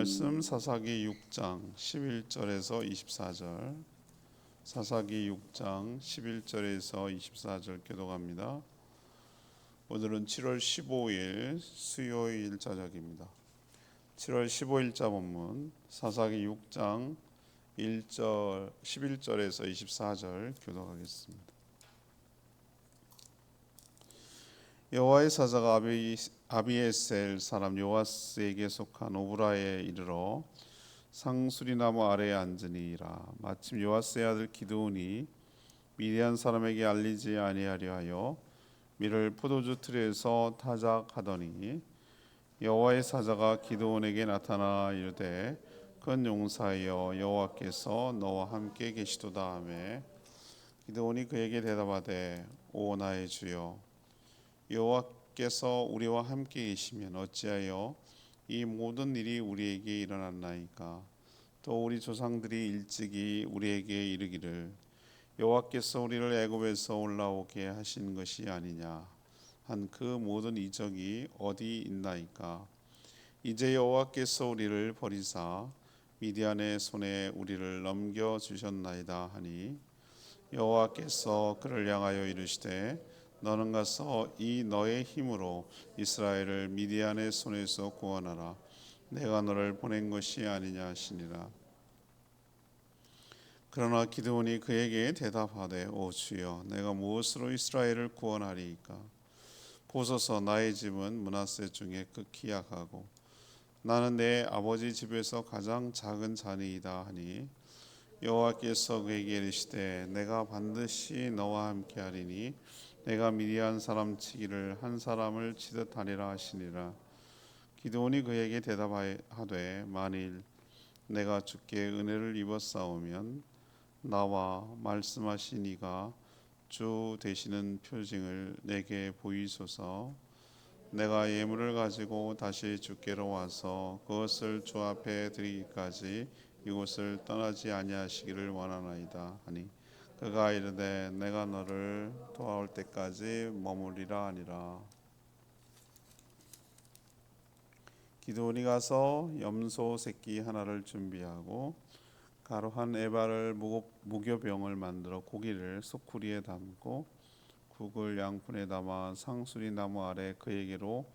말씀 사사기 6장 11절에서 24절, 사사기 6장 11절에서 24절 교독합니다. 오늘은 7월 15일 수요일 저녁입니다. 7월 15일자 본문 사사기 6장 1절 11절에서 24절 교독하겠습니다. 여호와의 사자가 아비에셀 사람 요아스에게 속한 오브라에 이르러 상수리나무 아래에 앉으니라. 마침 요아스의 아들 기드온이 미디안 사람에게 알리지 아니하려 하여 밀을 포도주 틀에서 타작하더니 여호와의 사자가 기드온에게 나타나 이르되 큰 용사여 여호와께서 너와 함께 계시도다 하매 기드온이 그에게 대답하되 오 나의 주여 여호와께서 우리와 함께 계시면 어찌하여 이 모든 일이 우리에게 일어났나이까. 또 우리 조상들이 일찍이 우리에게 이르기를 여호와께서 우리를 애굽에서 올라오게 하신 것이 아니냐 한 그 모든 이적이 어디 있나이까. 이제 여호와께서 우리를 버리사 미디안의 손에 우리를 넘겨 주셨나이다 하니 여호와께서 그를 향하여 이르시되 너는 가서 이 너의 힘으로 이스라엘을 미디안의 손에서 구원하라. 내가 너를 보낸 것이 아니냐 하시니라. 그러나 기드온이 그에게 대답하되 오 주여 내가 무엇으로 이스라엘을 구원하리이까. 보소서 나의 집은 므낫세 중에 극히 약하고 나는 내 아버지 집에서 가장 작은 자니이다 하니 여호와께서 그에게 이르시되 내가 반드시 너와 함께 하리니 내가 미디안 사람 치기를 한 사람을 치듯 하리라 하시니라. 기드온이 그에게 대답하되 만일 내가 주께 은혜를 입었사오면 나와 말씀하신 이가 주 되시는 표징을 내게 보이소서. 내가 예물을 가지고 다시 주께로 와서 그것을 주 앞에 드리기까지 이곳을 떠나지 아니하시기를 원하나이다 하니 그가 이르되 내가 너를 도와올 때까지 머무리라 하니라. 기드온이 가서 염소 새끼 하나를 준비하고 가루 한 에바를 무교병을 만들어 고기를 소쿠리에 담고 국을 양푼에 담아 상수리 나무 아래 그에게로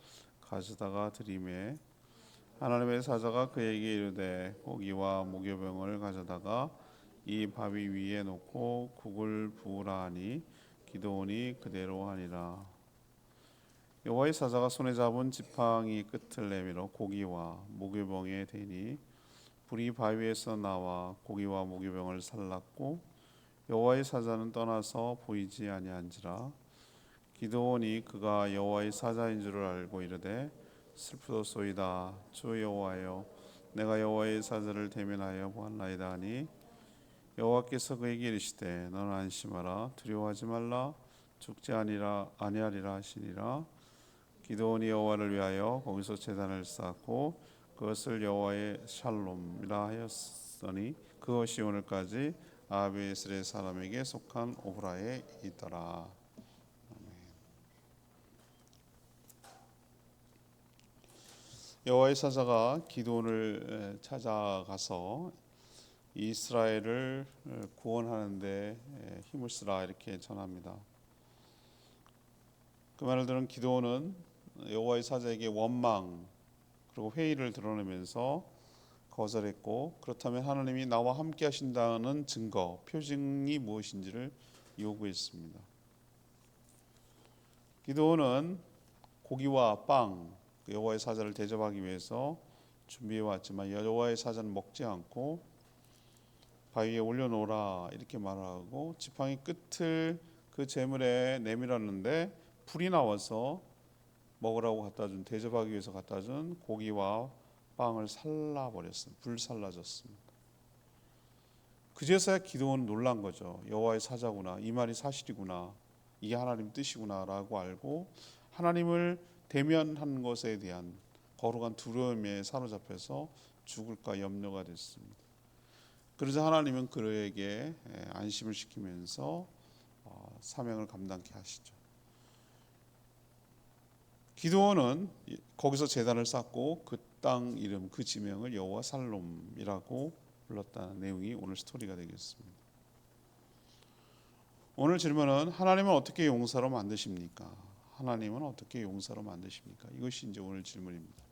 가져다가 드리매 하나님의 사자가 그에게 이르되 고기와 무교병을 가져다가 이 바위 위에 놓고 국을 부으라 하니 기드온이 그대로 하니라. 여호와의 사자가 손에 잡은 지팡이 끝을 내밀어 고기와 무교병에 대니 불이 바위에서 나와 고기와 무교병을 살랐고 여호와의 사자는 떠나서 보이지 아니한지라. 기드온이 그가 여호와의 사자인 줄을 알고 이르되 슬프도소이다 주 여호와여 내가 여호와의 사자를 대면하여 보았나이다 하니 여호와께서 그에게 이르시되 너는 안심하라 두려워하지 말라 죽지 아니하리라 하시니라. 기드온이 여호와를 위하여 거기서 제단을 쌓고 그것을 여호와의 샬롬이라 하였으니 그것이 오늘까지 아비에셀의 사람에게 속한 오브라에 있더라. 여호와의 사자가 기드온을 찾아가서 이스라엘을 구원하는데 힘을 쓰라 이렇게 전합니다. 그 말을 들은 기드온은 여호와의 사자에게 원망 그리고 회의를 드러내면서 거절했고 그렇다면 하나님이 나와 함께 하신다는 증거, 표징이 무엇인지를 요구했습니다. 기드온은 고기와 빵, 여호와의 사자를 대접하기 위해서 준비해 왔지만 여호와의 사자는 먹지 않고 바위에 올려놓으라 이렇게 말하고 지팡이 끝을 그 제물에 내밀었는데 불이 나와서 먹으라고 갖다 준 대접하기 위해서 갖다 준 고기와 빵을 살라버렸습니다. 불살라졌습니다. 그제서야 기드온은 놀란 거죠. 여호와의 사자구나, 이 말이 사실이구나, 이게 하나님 뜻이구나라고 알고 하나님을 대면한 것에 대한 거룩한 두려움에 사로잡혀서 죽을까 염려가 됐습니다. 그러자 하나님은 그에게 안심을 시키면서 사명을 감당케 하시죠. 기드온은 거기서 제단을 쌓고 그 땅 이름 그 지명을 여호와 살롬이라고 불렀다는 내용이 오늘 스토리가 되겠습니다. 오늘 질문은 하나님은 어떻게 용사로 만드십니까? 하나님은 어떻게 용사로 만드십니까? 이것이 이제 오늘 질문입니다.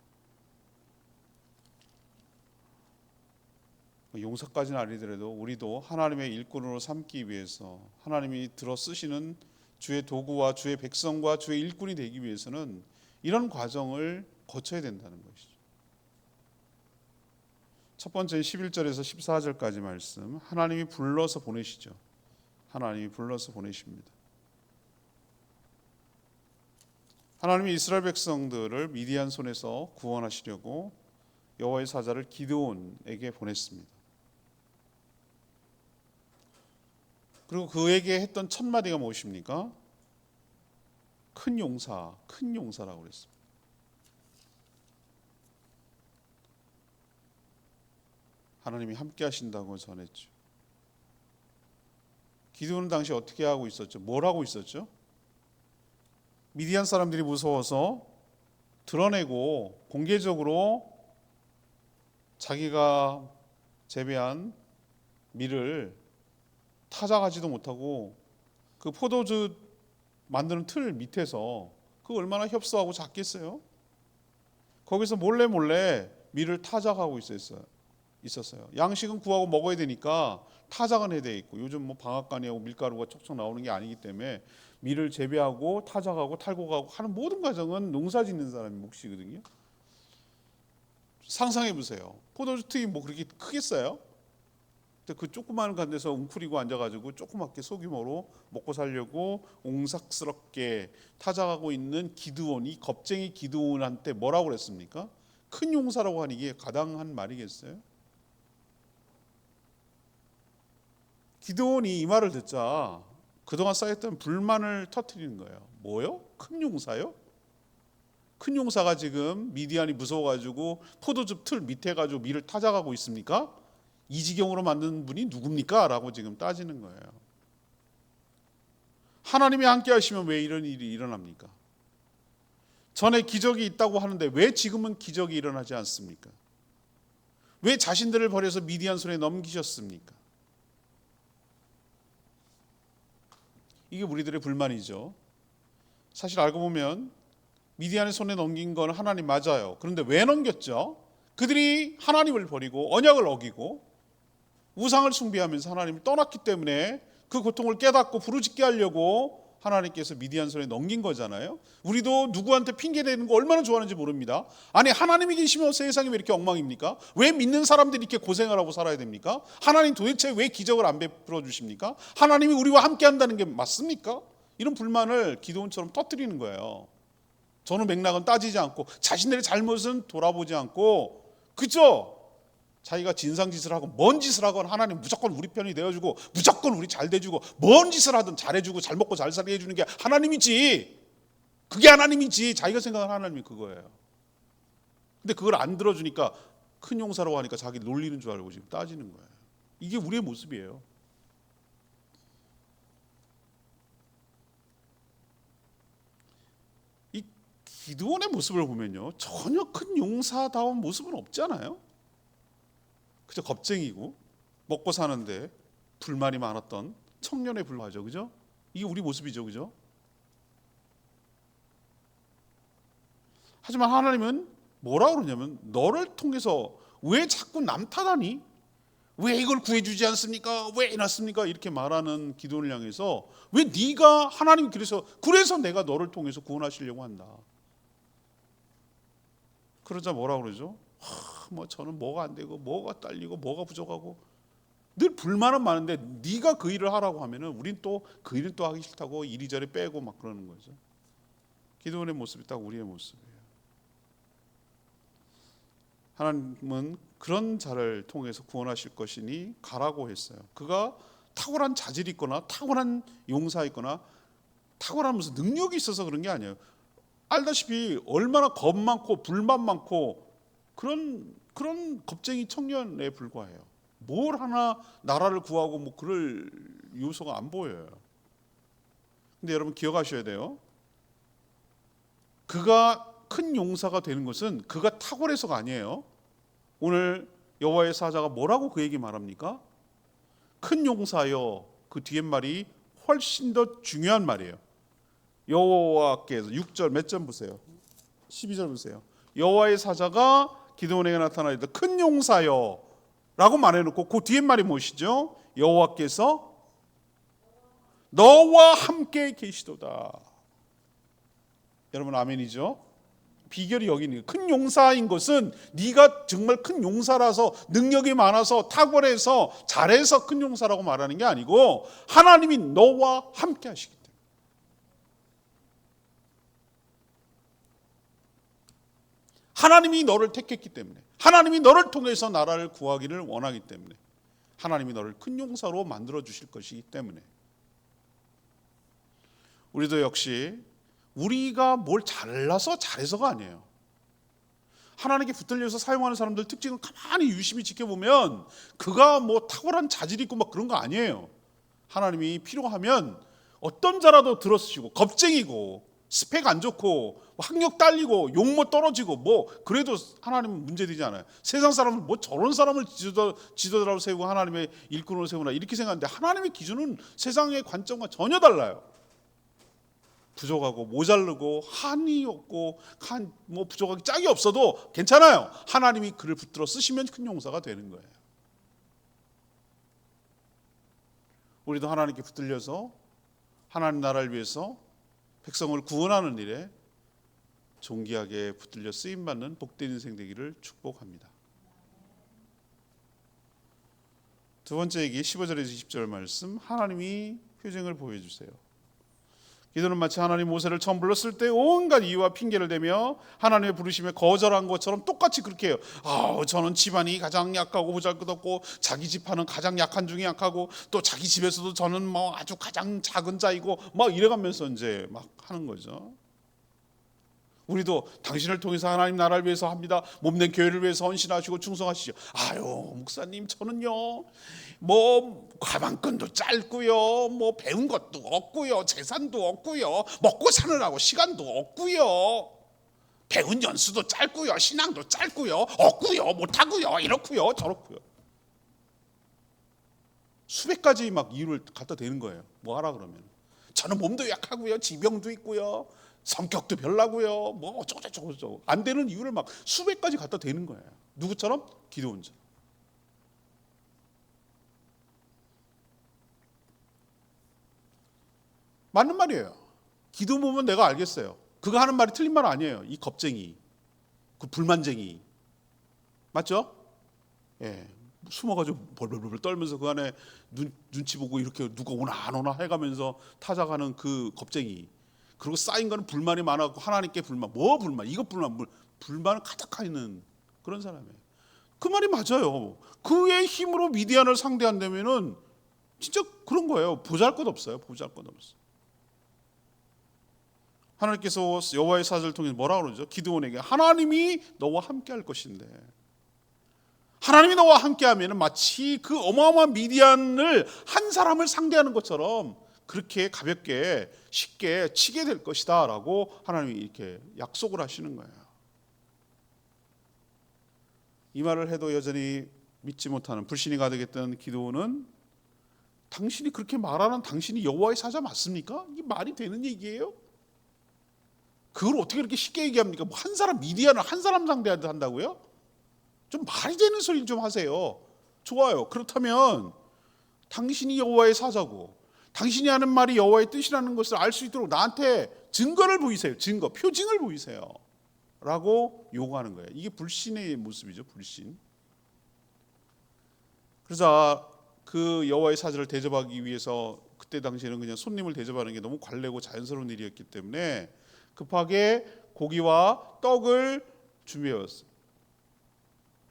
용사까지는 아니더라도 우리도 하나님의 일꾼으로 삼기 위해서 하나님이 들어 쓰시는 주의 도구와 주의 백성과 주의 일꾼이 되기 위해서는 이런 과정을 거쳐야 된다는 것이죠. 첫 번째 11절에서 14절까지 말씀, 하나님이 불러서 보내시죠. 하나님이 불러서 보내십니다. 하나님이 이스라엘 백성들을 미디안 손에서 구원하시려고 여호와의 사자를 기드온에게 보냈습니다. 그리고 그에게 했던 첫 마디가 무엇입니까? 큰 용사, 큰 용사라고 그랬습니다. 하나님이 함께 하신다고 전했죠. 기드온은 당시 어떻게 하고 있었죠? 뭘 하고 있었죠? 미디안 사람들이 무서워서 드러내고 공개적으로 자기가 재배한 밀을 타작하지도 못하고 그 포도주 만드는 틀 밑에서 그 얼마나 협소하고 작겠어요? 거기서 몰래 밀을 타작하고 있었어요. 양식은 구하고 먹어야 되니까 타작은 해야 돼 있고, 요즘 뭐 방앗간이하고 밀가루가 촉촉 나오는 게 아니기 때문에 밀을 재배하고 타작하고 탈곡하고 하는 모든 과정은 농사 짓는 사람이 몫이거든요. 상상해 보세요. 포도주 틀이 뭐 그렇게 크겠어요? 근데 그 조그마한 간데서 웅크리고 앉아가지고 조그맣게 소규모로 먹고 살려고 옹삭스럽게 타작하고 있는 기드온이, 겁쟁이 기드온한테 뭐라고 그랬습니까? 큰 용사라고 하니 이게 가당한 말이겠어요? 기드온이 이 말을 듣자 그동안 쌓였던 불만을 터뜨리는 거예요. 뭐요? 큰 용사요? 큰 용사가 지금 미디안이 무서워가지고 포도즙 틀 밑에 가지고 밀을 타작하고 있습니까? 이 지경으로 만든 분이 누굽니까? 라고 지금 따지는 거예요. 하나님이 함께 하시면 왜 이런 일이 일어납니까? 전에 기적이 있다고 하는데 왜 지금은 기적이 일어나지 않습니까? 왜 자신들을 버려서 미디안 손에 넘기셨습니까? 이게 우리들의 불만이죠. 사실 알고 보면 미디안의 손에 넘긴 건 하나님 맞아요. 그런데 왜 넘겼죠? 그들이 하나님을 버리고 언약을 어기고 우상을 숭배하면서 하나님을 떠났기 때문에 그 고통을 깨닫고 부르짖게 하려고 하나님께서 미디안 손에 넘긴 거잖아요. 우리도 누구한테 핑계대는 거 얼마나 좋아하는지 모릅니다. 아니, 하나님이 계시면 세상이 왜 이렇게 엉망입니까? 왜 믿는 사람들이 이렇게 고생을 하고 살아야 됩니까? 하나님 도대체 왜 기적을 안 베풀어 주십니까? 하나님이 우리와 함께 한다는 게 맞습니까? 이런 불만을 기드온처럼 터뜨리는 거예요. 저는 맥락은 따지지 않고 자신들의 잘못은 돌아보지 않고 그저 자기가 진상짓을 하고 뭔 짓을 하건 하나님 무조건 우리 편이 되어주고 무조건 우리 잘 돼주고 뭔 짓을 하든 잘해주고 잘 먹고 잘 살게 해주는 게 하나님이지, 그게 하나님이지, 자기가 생각하는 하나님이 그거예요. 근데 그걸 안 들어주니까 큰 용사라고 하니까 자기 놀리는 줄 알고 지금 따지는 거예요. 이게 우리의 모습이에요. 이 기드온의 모습을 보면요, 전혀 큰 용사다운 모습은 없잖아요. 그저 겁쟁이고 먹고 사는데 불만이 많았던 청년에 불과하죠. 그죠? 이게 우리 모습이죠. 그죠? 하지만 하나님은 뭐라 그러냐면 너를 통해서 왜 자꾸 남 탓하니? 왜 이걸 구해주지 않습니까? 왜 이났습니까? 이렇게 말하는 기도를 향해서 왜 네가 하나님 그래서 내가 너를 통해서 구원하시려고 한다. 그러자 뭐라 그러죠? 뭐 저는 뭐가 안 되고 뭐가 딸리고 뭐가 부족하고 늘 불만은 많은데 네가 그 일을 하라고 하면은 우린 또 그 일은 또 하기 싫다고 이리저리 빼고 막 그러는 거죠. 기도원의 모습이 딱 우리의 모습이에요. 하나님은 그런 자를 통해서 구원하실 것이니 가라고 했어요. 그가 탁월한 자질이 있거나 탁월한 용사 있거나 탁월한 무슨 능력이 있어서 그런 게 아니에요. 알다시피 얼마나 겁 많고 불만 많고 그런 겁쟁이 청년에 불과해요. 뭘 하나 나라를 구하고 뭐 그럴 요소가 안 보여요. 근데 여러분 기억하셔야 돼요. 그가 큰 용사가 되는 것은 그가 탁월해서가 아니에요. 오늘 여호와의 사자가 뭐라고 그에게 말합니까? 큰 용사여. 그 뒤에 말이 훨씬 더 중요한 말이에요. 여호와께서 6절 몇 절 보세요. 12절 보세요. 여호와의 사자가 기드온에게 나타나 이르되 큰 용사여 라고 말해놓고 그 뒤에 말이 무엇이죠? 여호와께서 너와 함께 계시도다. 여러분 아멘이죠? 비결이 여기 있는 거예요. 큰 용사인 것은 네가 정말 큰 용사라서 능력이 많아서 탁월해서 잘해서 큰 용사라고 말하는 게 아니고 하나님이 너와 함께 하시기 때문에. 하나님이 너를 택했기 때문에, 하나님이 너를 통해서 나라를 구하기를 원하기 때문에, 하나님이 너를 큰 용사로 만들어 주실 것이기 때문에. 우리도 역시 우리가 뭘 잘나서 잘해서가 아니에요. 하나님께 붙들려서 사용하는 사람들 특징을 가만히 유심히 지켜보면 그가 뭐 탁월한 자질이 있고 막 그런 거 아니에요. 하나님이 필요하면 어떤 자라도 들어쓰시고 겁쟁이고 스펙 안 좋고 학력 딸리고 용모 떨어지고 뭐 그래도 하나님은 문제되지 않아요. 세상 사람은 뭐 저런 사람을 지도자로 세우고 하나님의 일꾼으로 세우나 이렇게 생각하는데 하나님의 기준은 세상의 관점과 전혀 달라요. 부족하고 모자르고 한이 없고 뭐 부족하기 짝이 없어도 괜찮아요. 하나님이 그를 붙들어 쓰시면 큰 용사가 되는 거예요. 우리도 하나님께 붙들려서 하나님 나라를 위해서 백성을 구원하는 일에 존귀하게 붙들려 쓰임받는 복된 인생 되기를 축복합니다. 두 번째 얘기 15절에서 20절 말씀, 하나님이 표징을 보여주세요. 기도는 마치 하나님 모세를 처음 불렀을 때 온갖 이유와 핑계를 대며 하나님의 부르심에 거절한 것처럼 똑같이 그렇게 해요. 저는 집안이 가장 약하고 보잘것없고 자기 집안은 가장 약한 중에 약하고 또 자기 집에서도 저는 뭐 아주 가장 작은 자이고 막 이래가면서 이제 막 하는 거죠. 우리도 당신을 통해서 하나님 나라를 위해서 합니다. 몸된 교회를 위해서 헌신하시고 충성하시죠. 목사님 저는요 뭐 가방끈도 짧고요 뭐 배운 것도 없고요 재산도 없고요 먹고 사느라고 시간도 없고요 배운 연수도 짧고요 신앙도 짧고요 없고요 못하고요 이렇고요 저렇고요 수백 가지 막 이유를 갖다 대는 거예요. 뭐 하라 그러면 저는 몸도 약하고요 지병도 있고요 성격도 별나고요 뭐 어쩌고저쩌고 안 되는 이유를 막 수백 가지 갖다 대는 거예요. 누구처럼? 기드온처럼. 맞는 말이에요. 기도 보면 내가 알겠어요. 그가 하는 말이 틀린 말 아니에요. 이 겁쟁이, 그 불만쟁이, 맞죠? 예, 숨어가지고 벌벌벌 떨면서 그 안에 눈치 보고 이렇게 누가 오나 안 오나 해가면서 타작하는 그 겁쟁이. 그리고 쌓인 거는 불만이 많았고 하나님께 불만, 뭐 불만, 이것 불만, 불만을 가득 있는 그런 사람이에요. 그 말이 맞아요. 그의 힘으로 미디안을 상대한다면은 진짜 그런 거예요. 보잘것없어요. 보잘것없어요. 하나님께서 여호와의 사자를 통해 뭐라고 그러죠? 기드온에게 하나님이 너와 함께 할 것인데, 하나님이 너와 함께 하면 마치 그 어마어마한 미디안을 한 사람을 상대하는 것처럼 그렇게 가볍게 쉽게 치게 될 것이다 라고 하나님이 이렇게 약속을 하시는 거예요. 이 말을 해도 여전히 믿지 못하는 불신이 가득했던 기드온은 당신이 그렇게 말하는 당신이 여호와의 사자 맞습니까? 이게 말이 되는 얘기예요? 그걸 어떻게 그렇게 쉽게 얘기합니까? 뭐 한 사람 미디안을 한 사람 상대한다고요? 좀 말이 되는 소리 좀 하세요. 좋아요. 그렇다면 당신이 여호와의 사자고 당신이 하는 말이 여호와의 뜻이라는 것을 알 수 있도록 나한테 증거를 보이세요. 증거, 표징을 보이세요. 라고 요구하는 거예요. 이게 불신의 모습이죠. 불신. 그래서 그 여호와의 사자를 대접하기 위해서 그때 당시에는 그냥 손님을 대접하는 게 너무 관례고 자연스러운 일이었기 때문에 급하게 고기와 떡을 준비해왔어요.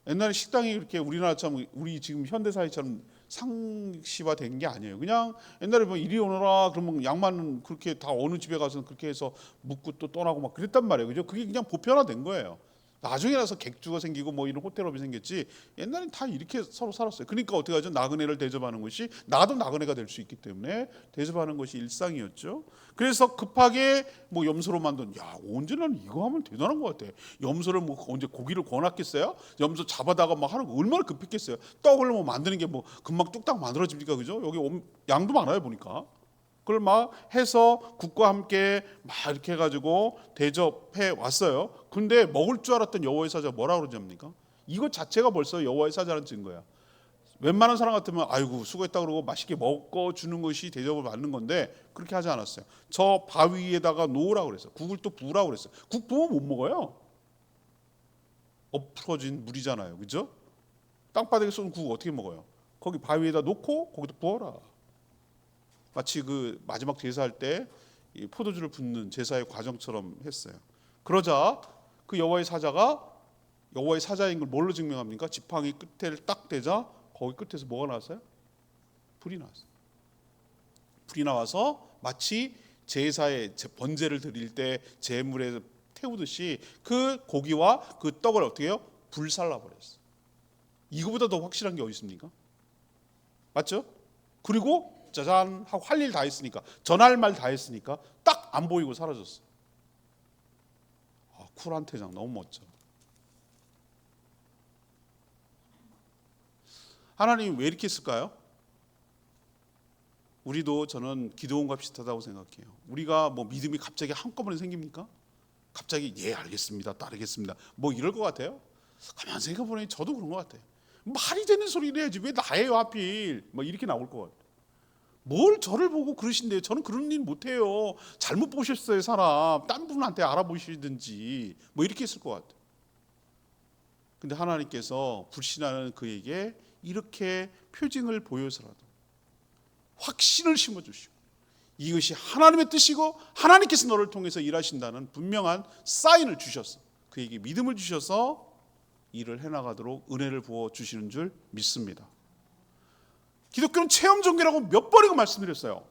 옛날에 식당이 그렇게 우리나라처럼 우리 지금 현대사회처럼 상시화된 게 아니에요. 그냥 옛날에 뭐 이리 오너라 그러면 양만 그렇게 다 어느 집에 가서 그렇게 해서 묵고 또 떠나고 막 그랬단 말이에요. 그죠? 그게 그냥 보편화된 거예요. 나중에 나서 객주가 생기고 뭐 이런 호텔업이 생겼지 옛날엔 다 이렇게 서로 살았어요. 그러니까 어떻게 하죠? 나그네를 대접하는 것이 나도 나그네가 될 수 있기 때문에 대접하는 것이 일상이었죠. 그래서 급하게 뭐 염소로 만든 언제 나는 이거 하면 대단한 것 같아. 염소를 뭐 언제 고기를 구워놨겠어요? 염소 잡아다가 막 하는 거 얼마나 급했겠어요. 떡을 뭐 만드는 게 뭐 금방 뚝딱 만들어집니까, 그죠? 여기 양도 많아요 보니까. 그걸 막 해서 국과 함께 막 이렇게 해가지고 대접해 왔어요. 근데 먹을 줄 알았던 여호와의 사자가 뭐라 그러지 합니까? 이것 자체가 벌써 여호와의 사자라는 증거야. 웬만한 사람 같으면 아이고 수고했다 그러고 맛있게 먹어 주는 것이 대접을 받는 건데 그렇게 하지 않았어요. 저 바위에다가 놓으라고 그랬어요. 국을 또 부으라고 그랬어요. 국 부으면 못 먹어요. 엎어진 물이잖아요, 그죠? 땅바닥에 쏟은 국 어떻게 먹어요? 거기 바위에다 놓고 거기다 부어라. 마치 그 마지막 제사할 때 이 포도주를 붓는 제사의 과정처럼 했어요. 그러자 그 여호와의 사자인 걸 뭘로 증명합니까? 지팡이 끝을 딱 대자 거기 끝에서 뭐가 나왔어요? 불이 나왔어요. 불이 나와서 마치 제사에 번제를 드릴 때 제물에 태우듯이 그 고기와 그 떡을 어떻게 해요? 불살라 버렸어요. 이거보다 더 확실한 게 어디 있습니까? 맞죠? 그리고 짜잔 하고 할 일 다 했으니까 전할 말 다 했으니까 딱 안 보이고 사라졌어. 쿨한 태장 너무 멋져. 하나님 왜 이렇게 했을까요? 우리도 저는 기도원과 비슷하다고 생각해요. 우리가 뭐 믿음이 갑자기 한꺼번에 생깁니까? 갑자기 예 알겠습니다 따르겠습니다 뭐 이럴 것 같아요? 가만 생각해보니 저도 그런 것 같아요. 말이 되는 소리를 해야지 왜 나예요 하필 뭐 이렇게 나올 것 같아요. 뭘 저를 보고 그러신대요. 저는 그런 일 못해요. 잘못 보셨어요 사람. 딴 분한테 알아보시든지 뭐 이렇게 했을 것 같아요. 근데 하나님께서 불신하는 그에게 이렇게 표징을 보여서라도 확신을 심어주시고 이것이 하나님의 뜻이고 하나님께서 너를 통해서 일하신다는 분명한 사인을 주셔서 그에게 믿음을 주셔서 일을 해나가도록 은혜를 부어주시는 줄 믿습니다. 기독교는 체험 종교라고 몇 번이고 말씀드렸어요.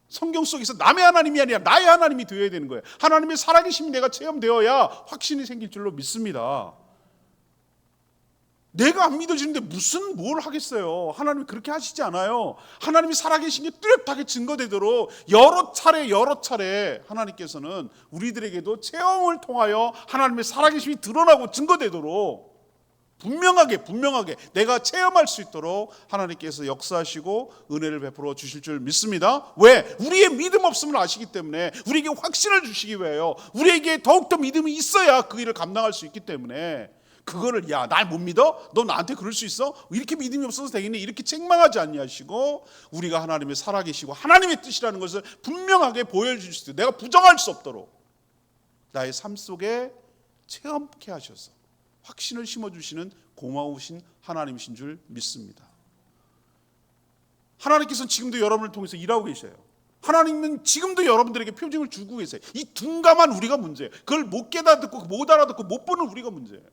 성경 속에서 남의 하나님이 아니라 나의 하나님이 되어야 되는 거예요. 하나님의 살아계심이 내가 체험되어야 확신이 생길 줄로 믿습니다. 내가 안 믿어지는데 무슨 뭘 하겠어요. 하나님이 그렇게 하시지 않아요. 하나님이 살아계신 게 뚜렷하게 증거되도록 여러 차례 하나님께서는 우리들에게도 체험을 통하여 하나님의 살아계심이 드러나고 증거되도록 분명하게 내가 체험할 수 있도록 하나님께서 역사하시고 은혜를 베풀어 주실 줄 믿습니다. 왜? 우리의 믿음 없음을 아시기 때문에 우리에게 확신을 주시기 위해요. 우리에게 더욱더 믿음이 있어야 그 일을 감당할 수 있기 때문에 그거를 야 날 못 믿어? 너 나한테 그럴 수 있어? 이렇게 믿음이 없어서 되겠니? 이렇게 책망하지 아니하시고 우리가 하나님의 살아계시고 하나님의 뜻이라는 것을 분명하게 보여줄 수 있도록 내가 부정할 수 없도록 나의 삶 속에 체험케 하셔서 확신을 심어주시는 고마우신 하나님이신 줄 믿습니다. 하나님께서는 지금도 여러분을 통해서 일하고 계셔요. 하나님은 지금도 여러분들에게 표징을 주고 계세요. 이 둔감한 우리가 문제예요. 그걸 못 깨닫고 못 알아듣고 못 보는 우리가 문제예요.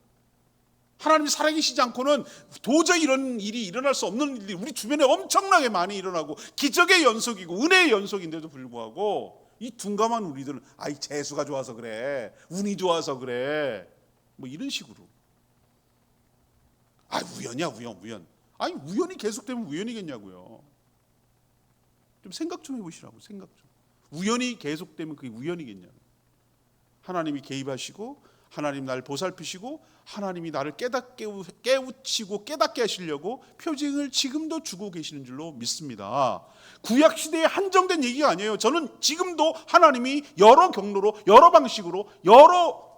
하나님이 살아계시지 않고는 도저히 이런 일이 일어날 수 없는 일이 우리 주변에 엄청나게 많이 일어나고 기적의 연속이고 은혜의 연속인데도 불구하고 이 둔감한 우리들은 아이 재수가 좋아서 그래 운이 좋아서 그래 뭐 이런 식으로 우연이야 우연. 아니 우연이 계속되면 우연이겠냐고요. 좀 생각 좀 해보시라고 생각 좀. 우연이 계속되면 그게 우연이겠냐고. 하나님이 개입하시고 하나님 나를 보살피시고 하나님이 나를 깨우치고 깨닫게 하시려고 표징을 지금도 주고 계시는 줄로 믿습니다. 구약 시대에 한정된 얘기가 아니에요. 저는 지금도 하나님이 여러 경로로 여러 방식으로 여러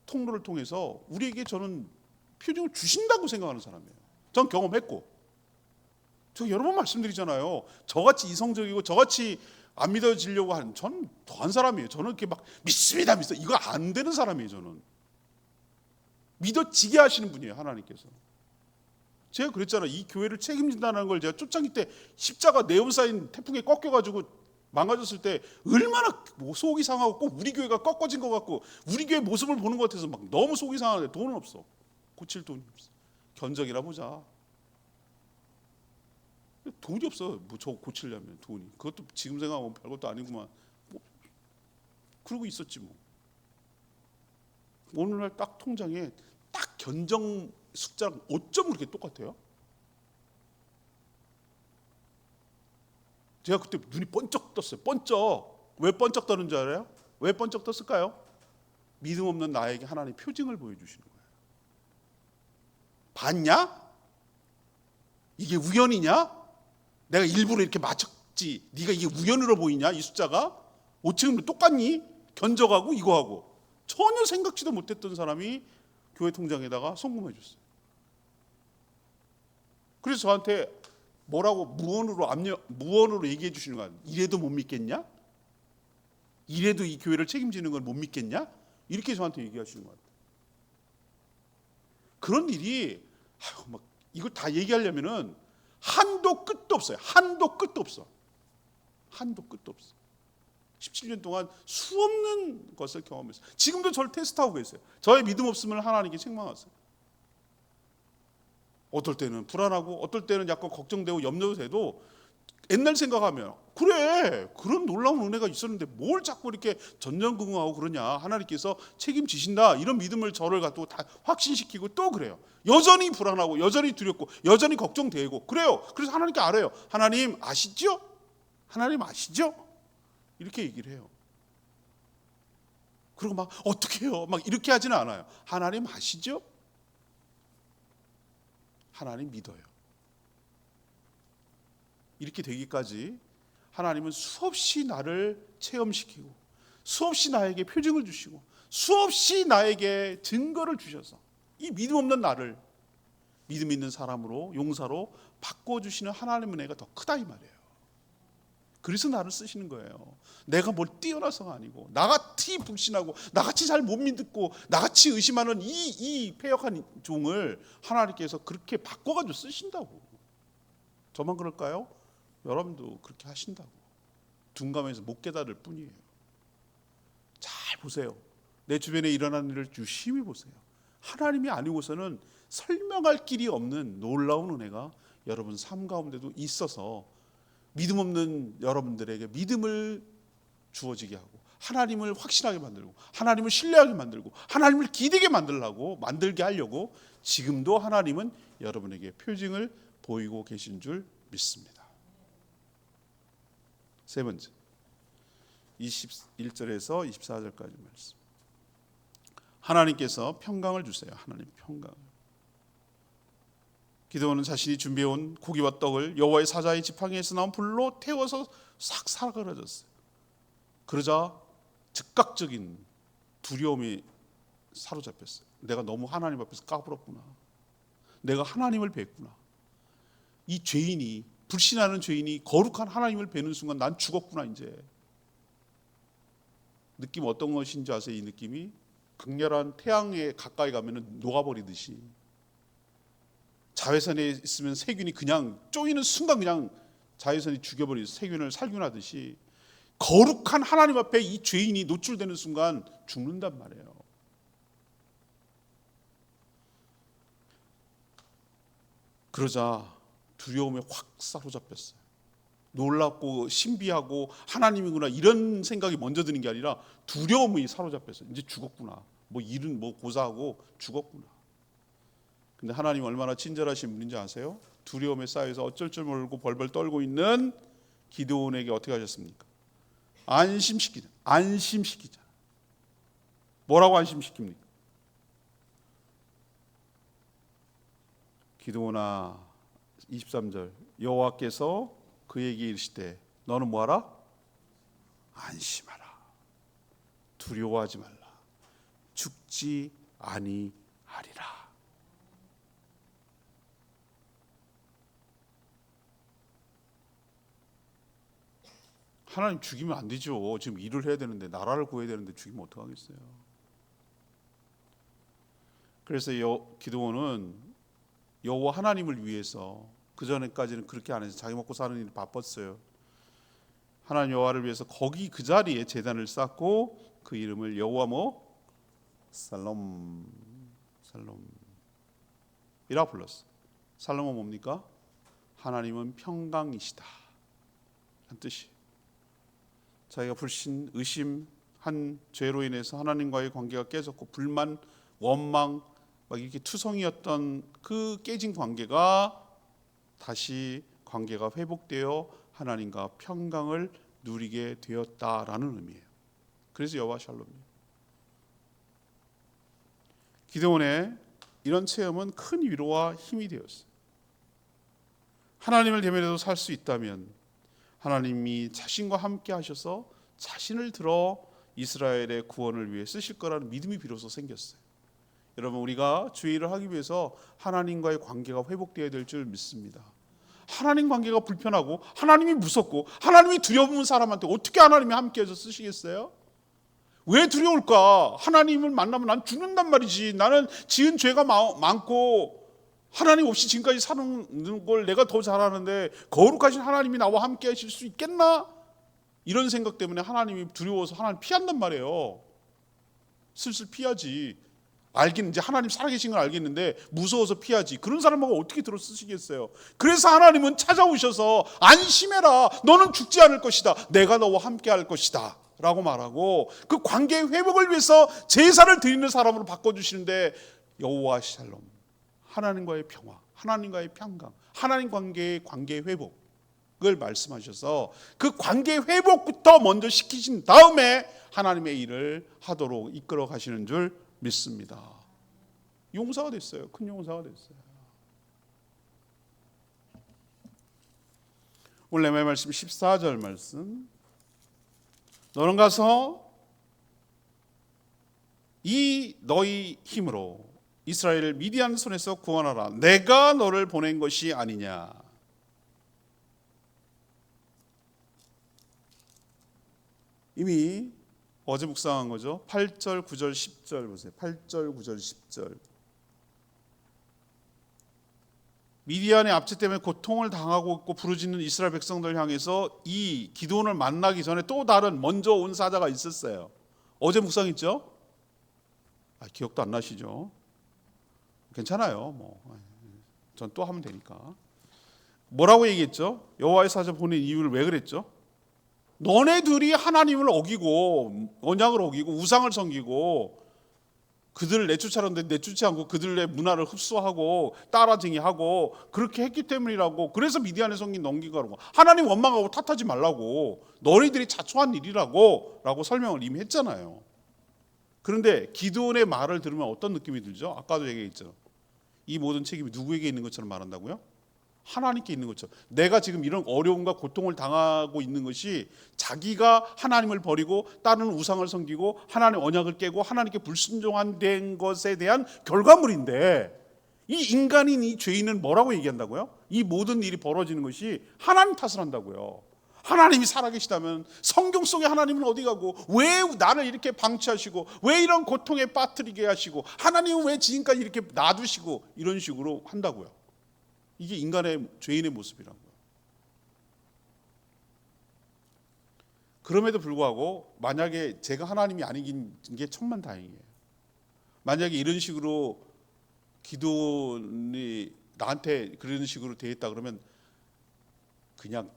통로를 통해서 우리에게 저는 표징을 주신다고 생각하는 사람이에요. 전 경험했고 저 여러 번 말씀드리잖아요. 저같이 이성적이고 저같이 안 믿어지려고 하는 저는 더한 사람이에요. 저는 이렇게 막 믿습니다 이거 안 되는 사람이에요. 저는 믿어지게 하시는 분이에요. 하나님께서. 제가 그랬잖아요. 이 교회를 책임진다는 걸 제가 초창기 때 십자가 네온 사인 태풍에 꺾여가지고 망가졌을 때 얼마나 속이 상하고 꼭 우리 교회가 꺾어진 것 같고 우리 교회 모습을 보는 것 같아서 막 너무 속이 상하는데 돈은 없어. 고칠 돈이 없어. 견적이나 보자. 돈이 없어. 뭐 저 고치려면 돈이. 그것도 지금 생각하면 별것도 아니구만. 뭐 그러고 있었지 뭐. 오늘날 딱 통장에 딱 견적 숫자랑 어쩜 그렇게 똑같아요? 제가 그때 눈이 번쩍 떴어요. 번쩍. 왜 번쩍 떠는 줄 알아요? 왜 번쩍 떴을까요? 믿음 없는 나에게 하나님 표징을 보여주시는 거예요. 봤냐? 이게 우연이냐? 내가 일부러 이렇게 맞췄지. 네가 이게 우연으로 보이냐? 이 숫자가? 5층은 똑같니? 견적하고 이거하고. 전혀 생각지도 못했던 사람이 교회 통장에다가 송금해 줬어요. 그래서 저한테 뭐라고 무언으로 얘기해 주시는 거야. 이래도 못 믿겠냐? 이래도 이 교회를 책임지는 걸 못 믿겠냐? 이렇게 저한테 얘기하시는 것 같아요. 그런 일이 막 이걸 다 얘기하려면은 한도 끝도 없어요. 한도 끝도 없어. 한도 끝도 없어. 17년 동안 수없는 것을 경험했어요. 지금도 저를 테스트하고 계세요. 저의 믿음 없음을 하나님께 책망하세요. 어떨 때는 불안하고 어떨 때는 약간 걱정되고 염려돼도 옛날 생각하면 그래 그런 놀라운 은혜가 있었는데 뭘 자꾸 이렇게 전전긍긍하고 그러냐. 하나님께서 책임지신다 이런 믿음을 저를 갖고 다 확신시키고 또 그래요. 여전히 불안하고 여전히 두렵고 여전히 걱정되고 그래요. 그래서 하나님께 알아요. 하나님 아시죠? 하나님 아시죠? 이렇게 얘기를 해요. 그리고 막 어떻게 해요? 막 이렇게 하지는 않아요. 하나님 아시죠? 하나님 믿어요. 이렇게 되기까지 하나님은 수없이 나를 체험시키고 수없이 나에게 표징을 주시고 수없이 나에게 증거를 주셔서 이 믿음 없는 나를 믿음 있는 사람으로 용사로 바꿔주시는 하나님의 은혜가 더 크다 이 말이에요. 그래서 나를 쓰시는 거예요. 내가 뭘 뛰어나서가 아니고 나같이 불신하고 나같이 잘 못 믿고 나같이 의심하는 이 패역한 종을 하나님께서 그렇게 바꿔가지고 쓰신다고. 저만 그럴까요? 여러분도 그렇게 하신다고. 둔감해서 못 깨달을 뿐이에요. 잘 보세요. 내 주변에 일어나는 일을 유심히 보세요. 하나님이 아니고서는 설명할 길이 없는 놀라운 은혜가 여러분 삶 가운데도 있어서 믿음 없는 여러분들에게 믿음을 주어지게 하고 하나님을 확신하게 만들고 하나님을 신뢰하게 만들고 하나님을 기대게 만들게 하려고 지금도 하나님은 여러분에게 표징을 보이고 계신 줄 믿습니다. 세 번째 21절에서 24절까지 말씀. 하나님께서 평강을 주세요. 하나님 평강을. 기드온은 자신이 준비해온 고기와 떡을 여호와의 사자의 지팡이에서 나온 불로 태워서 싹 사그라졌어요. 그러자 즉각적인 두려움이 사로잡혔어요. 내가 너무 하나님 앞에서 까불었구나. 내가 하나님을 뵀구나. 이 죄인이 불신하는 죄인이 거룩한 하나님을 뵈는 순간 난 죽었구나. 이제 느낌 어떤 것인지 아세요? 이 느낌이 강렬한 태양에 가까이 가면 녹아버리듯이 자외선에 있으면 세균이 그냥 쪼이는 순간 그냥 자외선이 죽여버리듯이 세균을 살균하듯이 거룩한 하나님 앞에 이 죄인이 노출되는 순간 죽는단 말이에요. 그러자 두려움에 확 사로잡혔어요. 놀랍고 신비하고 하나님이구나 이런 생각이 먼저 드는 게 아니라 두려움이 사로잡혔어요. 이제 죽었구나. 뭐 일은 뭐 고사하고 죽었구나. 근데 하나님 얼마나 친절하신 분인지 아세요? 두려움에 쌓여서 어쩔 줄 모르고 벌벌 떨고 있는 기드온에게 어떻게 하셨습니까? 안심시키자. 뭐라고 안심시킵니까? 기드온아 23절 여호와께서 그에게 이르시되 너는 뭐하라? 안심하라. 두려워하지 말라. 죽지 아니하리라. 하나님 죽이면 안 되죠. 지금 일을 해야 되는데 나라를 구해야 되는데 죽이면 어떡하겠어요. 그래서 기드온은 여호와 하나님을 위해서 그전에까지는 그렇게 안 해서 자기 먹고 사는 일이 바빴어요. 하나님 여호와를 위해서 거기 그 자리에 제단을 쌓고 그 이름을 여호와 살롬이라 불렀어. 살롬은 뭡니까? 하나님은 평강이시다 한 뜻이에요. 자기가 불신, 의심하는 한 죄로 인해서 하나님과의 관계가 깨졌고 불만, 원망 막 이렇게 투성이었던 그 깨진 관계가 다시 관계가 회복되어 하나님과 평강을 누리게 되었다라는 의미예요. 그래서 여호와 샬롬이에요. 기드온의 이런 체험은 큰 위로와 힘이 되었어요. 하나님을 대면해도 살 수 있다면 하나님이 자신과 함께 하셔서 자신을 들어 이스라엘의 구원을 위해 쓰실 거라는 믿음이 비로소 생겼어요. 여러분, 우리가 주의 일을 하기 위해서 하나님과의 관계가 회복되어야 될 줄 믿습니다. 하나님 관계가 불편하고 하나님이 무섭고 하나님이 두려운 사람한테 어떻게 하나님이 함께해서 쓰시겠어요? 왜 두려울까? 하나님을 만나면 난 죽는단 말이지. 나는 지은 죄가 많고 하나님 없이 지금까지 사는 걸 내가 더 잘하는데 거룩하신 하나님이 나와 함께 하실 수 있겠나? 이런 생각 때문에 하나님이 두려워서 하나님 피한단 말이에요. 슬슬 피하지. 알긴 이제 하나님 살아계신 걸 알겠는데 무서워서 피하지. 그런 사람하고 어떻게 들어 쓰시겠어요? 그래서 하나님은 찾아오셔서 안심해라. 너는 죽지 않을 것이다. 내가 너와 함께 할 것이다. 라고 말하고 그 관계의 회복을 위해서 제사를 드리는 사람으로 바꿔주시는데 여호와 샬롬, 하나님과의 평화, 하나님과의 평강, 하나님 관계의 회복을 말씀하셔서 그 관계의 회복부터 먼저 시키신 다음에 하나님의 일을 하도록 이끌어 가시는 줄 믿습니다. 용사가 됐어요. 큰 용사가 됐어요. 오늘 내 말씀 14절 말씀. 너는 가서 이 너희 힘으로 이스라엘을 미디안 손에서 구원하라. 내가 너를 보낸 것이 아니냐. 이미 어제 묵상한 거죠. 8절, 9절, 10절 보세요. 8절, 9절, 10절. 미디안의 압제 때문에 고통을 당하고 있고 부르짖는 이스라엘 백성들 향해서 이 기드온을 만나기 전에 또 다른 먼저 온 사자가 있었어요. 어제 묵상했죠? 기억도 안 나시죠? 괜찮아요. 전 또 하면 되니까. 뭐라고 얘기했죠? 여호와의 사자 보낸 이유를 왜 그랬죠? 너네들이 하나님을 어기고 언약을 어기고 우상을 섬기고 그들을 내쫓았는데 내쫓지 않고 그들의 문화를 흡수하고 따라쟁이하고 그렇게 했기 때문이라고. 그래서 미디안의 성긴 넘기고 하고 하나님 원망하고 탓하지 말라고, 너희들이 자초한 일이라고 라고 설명을 이미 했잖아요. 그런데 기드온의 말을 들으면 어떤 느낌이 들죠? 아까도 얘기했죠. 이 모든 책임이 누구에게 있는 것처럼 말한다고요? 하나님께 있는 것처럼. 내가 지금 이런 어려움과 고통을 당하고 있는 것이 자기가 하나님을 버리고 다른 우상을 섬기고 하나님의 언약을 깨고 하나님께 불순종한 것에 대한 결과물인데, 이 인간인 이 죄인은 뭐라고 얘기한다고요? 이 모든 일이 벌어지는 것이 하나님 탓을 한다고요. 하나님이 살아계시다면 성경 속에 하나님은 어디 가고 왜 나를 이렇게 방치하시고 왜 이런 고통에 빠뜨리게 하시고 하나님은 왜 지금까지 이렇게 놔두시고 이런 식으로 한다고요. 이게 인간의 죄인의 모습이라고요. 그럼에도 불구하고 만약에 제가 하나님이 아닌 게 천만다행이에요. 만약에 이런 식으로 기도원이 나한테 그런 식으로 대했다 그러면 그냥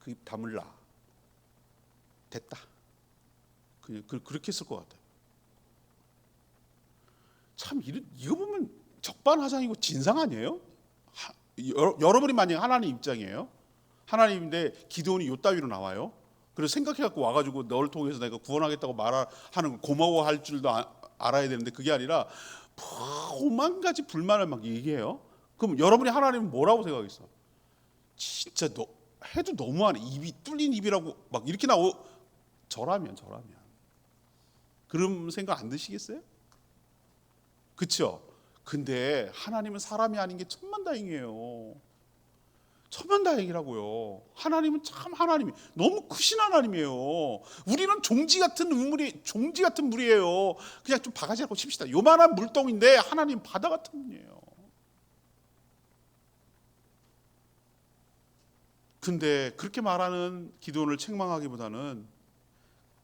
그 입 다물라. 됐다. 그냥 그렇게 했을 것 같아요. 참 이거 보면 적반하장이고 진상 아니에요? 여러분이 만약 하나님 입장이에요. 하나님인데 기드온이 요따위로 나와요. 그래서 생각해갖고 와가지고 너를 통해서 내가 구원하겠다고 말하는 걸 고마워할 줄도 알아야 되는데 그게 아니라 오만 가지 불만을 막 얘기해요. 그럼 여러분이 하나님은 뭐라고 생각했어? 진짜 너 해도 너무하네. 입이 뚫린 입이라고 막 이렇게 저라면 그런 생각 안 드시겠어요? 그렇죠? 근데 하나님은 사람이 아닌 게 천만다행이에요. 천만다행이라고요. 하나님은 참 하나님이 너무 크신 하나님이에요. 우리는 종지 같은 물이에요. 그냥 좀 바가지라고 칩시다. 요만한 물동인데 하나님 바다 같은 분이에요. 근데 그렇게 말하는 기드온을 책망하기보다는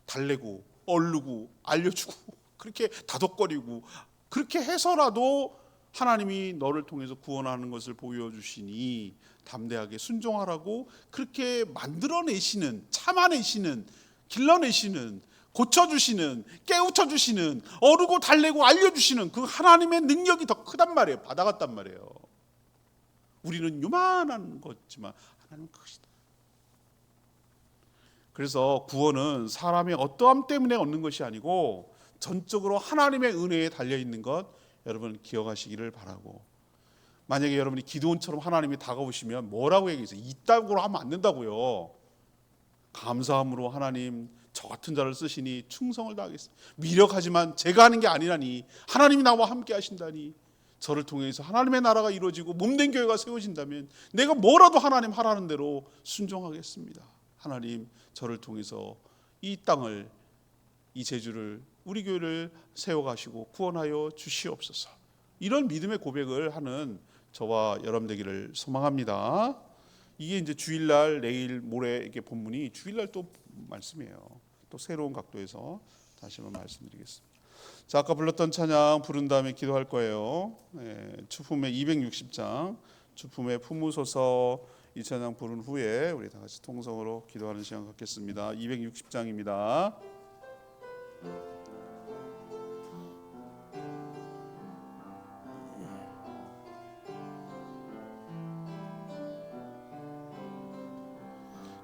달래고 얼르고 알려주고 그렇게 다독거리고 그렇게 해서라도 하나님이 너를 통해서 구원하는 것을 보여주시니 담대하게 순종하라고 그렇게 만들어내시는, 참아내시는, 길러내시는, 고쳐주시는, 깨우쳐주시는, 어르고 달래고 알려주시는 그 하나님의 능력이 더 크단 말이에요. 받아갔단 말이에요. 우리는 요만한 거지만 하나님은 크시다. 그래서 구원은 사람의 어떠함 때문에 얻는 것이 아니고 전적으로 하나님의 은혜에 달려있는 것 여러분 기억하시기를 바라고, 만약에 여러분이 기도원처럼 하나님이 다가오시면 뭐라고 얘기했어요? 이따구로 하면 안 된다고요. 감사함으로 하나님 저 같은 자를 쓰시니 충성을 다하겠습니다. 미력하지만 제가 하는 게 아니라니 하나님이 나와 함께 하신다니 저를 통해서 하나님의 나라가 이루어지고 몸된 교회가 세워진다면 내가 뭐라도 하나님 하라는 대로 순종하겠습니다. 하나님 저를 통해서 이 땅을, 이 제주를, 우리 교회를 세워가시고 구원하여 주시옵소서. 이런 믿음의 고백을 하는 저와 여러분 되기를 소망합니다. 이게 이제 주일날, 내일, 모레 이렇게 본문이 주일날 또 말씀이에요. 또 새로운 각도에서 다시 한번 말씀드리겠습니다. 자, 아까 불렀던 찬양 부른 다음에 기도할 거예요. 추품의 260장 추품의 품으소서 이 찬양 부른 후에 우리 다 같이 통성으로 기도하는 시간 갖겠습니다. 260장입니다.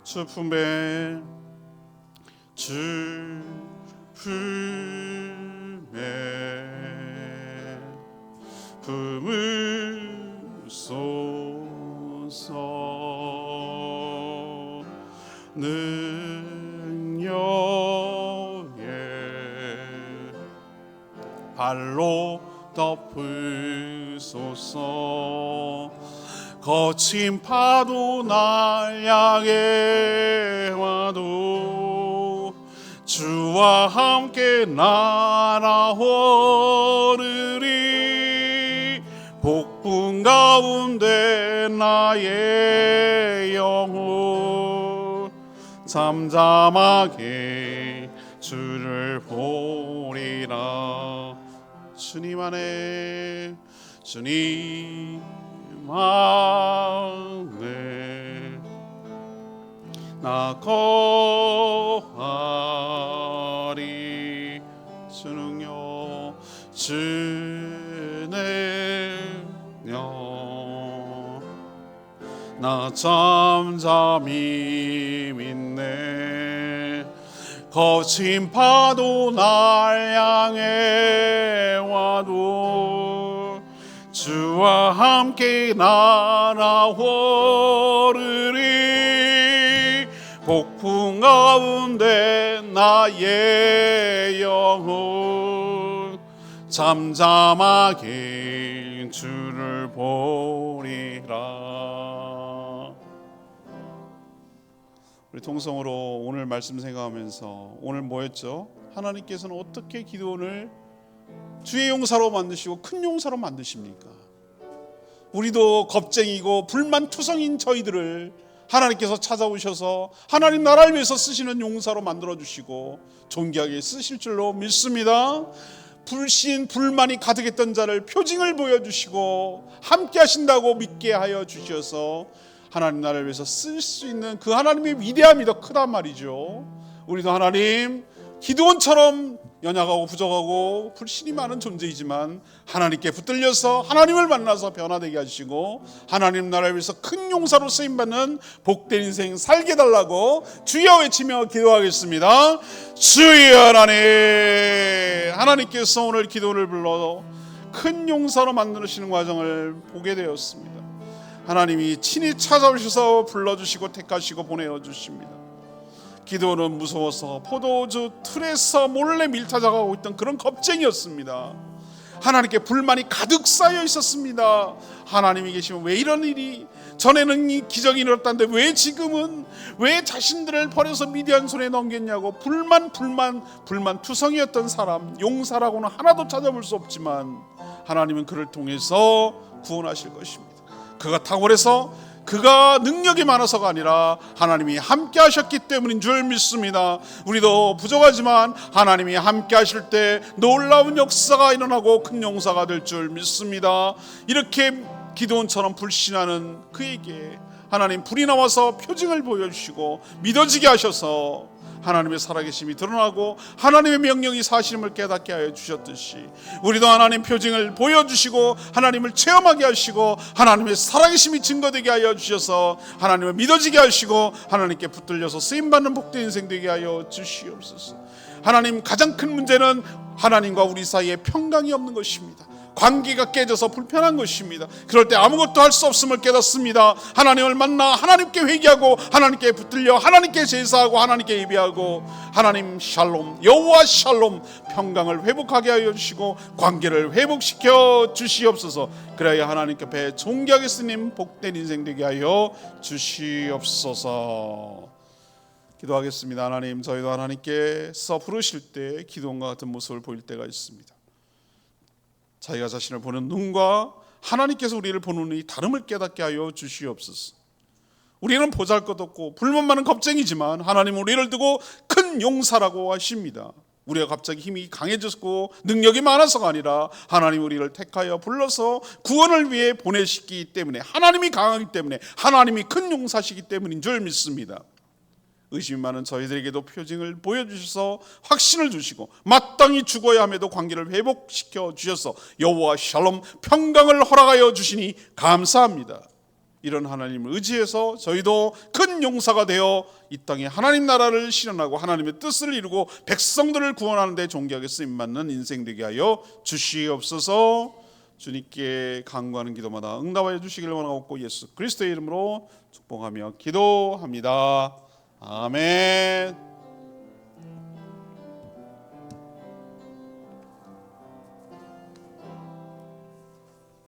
추품에 품으소서 능력에 발로 덮으소서 거친 파도 날 향해 와도 주와 함께 날아오르리 복분 가운데 나의 영혼 잠잠하게 주를 보리라. 주님 안에 주님 안에 나 거하리. 주 능력 주 능력 나 잠잠히 믿네 거친 파도 날 향해 와도 주와 함께 날아오르리 폭풍 가운데 나의 영혼 잠잠하게 주를 보리라. 우리 통성으로 오늘 말씀 생각하면서 오늘 뭐였죠? 하나님께서는 어떻게 기도원을 주의 용사로 만드시고 큰 용사로 만드십니까? 우리도 겁쟁이고 불만투성인 저희들을 하나님께서 찾아오셔서 하나님 나라를 위해서 쓰시는 용사로 만들어주시고 존귀하게 쓰실 줄로 믿습니다. 불신 불만이 가득했던 자를 표징을 보여주시고 함께 하신다고 믿게 하여 주셔서 하나님 나라를 위해서 쓸 수 있는 그 하나님의 위대함이 더 크단 말이죠. 우리도 하나님 기드온처럼 연약하고 부족하고 불신이 많은 존재이지만 하나님께 붙들려서 하나님을 만나서 변화되게 하시고 하나님 나라를 위해서 큰 용사로 쓰임받는 복된 인생 살게 달라고 주여 외치며 기도하겠습니다. 주여 하나님께서 오늘 기도를 불러 큰 용사로 만드시는 과정을 보게 되었습니다. 하나님이 친히 찾아오셔서 불러주시고 택하시고 보내주십니다. 기도는 무서워서 포도주 틀에서 몰래 밀타작하고 있던 그런 겁쟁이였습니다. 하나님께 불만이 가득 쌓여 있었습니다. 하나님이 계시면 왜 이런 일이, 전에는 이 기적이 일어났다는데 왜 지금은, 왜 자신들을 버려서 미디안 손에 넘겼냐고 불만투성이었던 사람, 용사라고는 하나도 찾아볼 수 없지만 하나님은 그를 통해서 구원하실 것입니다. 그가 탁월해서 그가 능력이 많아서가 아니라 하나님이 함께 하셨기 때문인 줄 믿습니다. 우리도 부족하지만 하나님이 함께 하실 때 놀라운 역사가 일어나고 큰 용사가 될 줄 믿습니다. 이렇게 기드온처럼 불신하는 그에게 하나님 불이 나와서 표징을 보여주시고 믿어지게 하셔서 하나님의 살아계심이 드러나고 하나님의 명령이 사실임을 깨닫게 하여 주셨듯이 우리도 하나님 표징을 보여주시고 하나님을 체험하게 하시고 하나님의 살아계심이 증거되게 하여 주셔서 하나님을 믿어지게 하시고 하나님께 붙들려서 쓰임받는 복된 인생 되게 하여 주시옵소서. 하나님, 가장 큰 문제는 하나님과 우리 사이에 평강이 없는 것입니다. 관계가 깨져서 불편한 것입니다. 그럴 때 아무것도 할 수 없음을 깨닫습니다. 하나님을 만나 하나님께 회개하고 하나님께 붙들려 하나님께 제사하고 하나님께 예배하고 하나님 샬롬, 여호와 샬롬, 평강을 회복하게 하여 주시고 관계를 회복시켜 주시옵소서. 그래야 하나님께 배 존귀하겠으님 복된 인생 되게 하여 주시옵소서. 기도하겠습니다. 하나님, 저희도 하나님께서 부르실 때 기도원과 같은 모습을 보일 때가 있습니다. 자기가 자신을 보는 눈과 하나님께서 우리를 보는 눈이 다름을 깨닫게 하여 주시옵소서. 우리는 보잘것없고 불만 많은 겁쟁이지만 하나님은 우리를 두고 큰 용사라고 하십니다. 우리가 갑자기 힘이 강해졌고 능력이 많아서가 아니라 하나님이 우리를 택하여 불러서 구원을 위해 보내시기 때문에, 하나님이 강하기 때문에, 하나님이 큰 용사시기 때문인 줄 믿습니다. 의심이 많은 저희들에게도 표징을 보여주셔서 확신을 주시고 마땅히 죽어야 함에도 관계를 회복시켜 주셔서 여호와 샬롬, 평강을 허락하여 주시니 감사합니다. 이런 하나님을 의지해서 저희도 큰 용사가 되어 이 땅에 하나님 나라를 실현하고 하나님의 뜻을 이루고 백성들을 구원하는 데 존귀하게 쓰임받는 인생 되게 하여 주시옵소서. 주님께 간구하는 기도마다 응답하여 주시길 원하옵고 예수 그리스도의 이름으로 축복하며 기도합니다. 아멘.